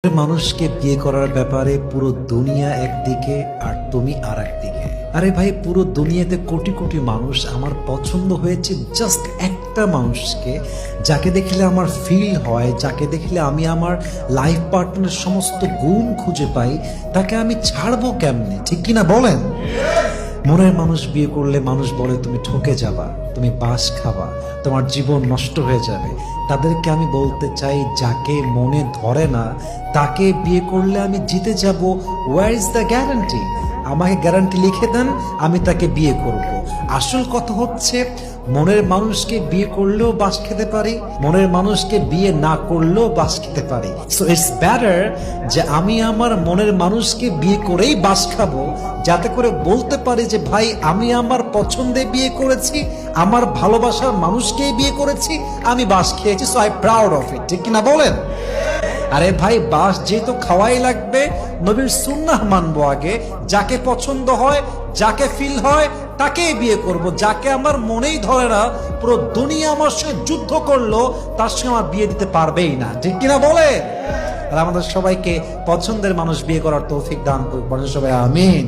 মানুষকে বিয়ে করার ব্যাপারে পুরো দুনিয়া একদিকে আর তুমি আর একদিকে। আরে ভাই, পুরো দুনিয়াতে কোটি কোটি মানুষ, আমার পছন্দ হয়েছে জাস্ট একটা মানুষকে, যাকে দেখলে আমার ফিল হয়, যাকে দেখলে আমি আমার লাইফ পার্টনারের সমস্ত গুণ খুঁজে পাই। তাকে আমি ছাড়বো কেমনে? ঠিক কিনা বলেন? মনের মানুষ বিয়ে করলে মানুষ বলে তুমি ঠকে যাবা, তুমি বাস খাবা, তোমার জীবন নষ্ট হয়ে যাবে। তাদেরকে আমি বলতে চাই, যাকে মনে ধরে না তাকে বিয়ে করলে আমি জিতে যাব। Where is the guarantee? আমাকে গ্যারান্টি লিখে দেন, আমি তাকে বিয়ে করব। আসল কথা হচ্ছে, মনের মানুষকে বিয়ে করলেও বাস খেতে পারি, মনের মানুষকে বিয়ে না করলেও বাস খেতে পারি। সো ইটস বেটার যে আমি আমার মনের মানুষকে বিয়ে করেই বাস খাবো, যাতে করে বলতে পারি যে ভাই, আমি আমার পছন্দে বিয়ে করেছি, আমার ভালোবাসার মানুষকেই বিয়ে করেছি, আমি বাস খেয়েছি। So I proud of it. ঠিক কিনা বলেন? আরে ভাই, বাস যেহেতু খাওয়াই লাগবে, নবীর সুন্নাহ মানবো আগে। যাকে পছন্দ হয়, যাকে ফিল হয়, তাকেই বিয়ে করব। যাকে আমার মনেই ধরে না, পুরো দুনিয়া আমার সঙ্গে যুদ্ধ করলো, তার সঙ্গে আমার বিয়ে দিতে পারবেই না। ঠিক কিনা বলে? আর আমাদের সবাইকে পছন্দের মানুষ বিয়ে করার তৌফিক দান করুক। সবাই আমিন।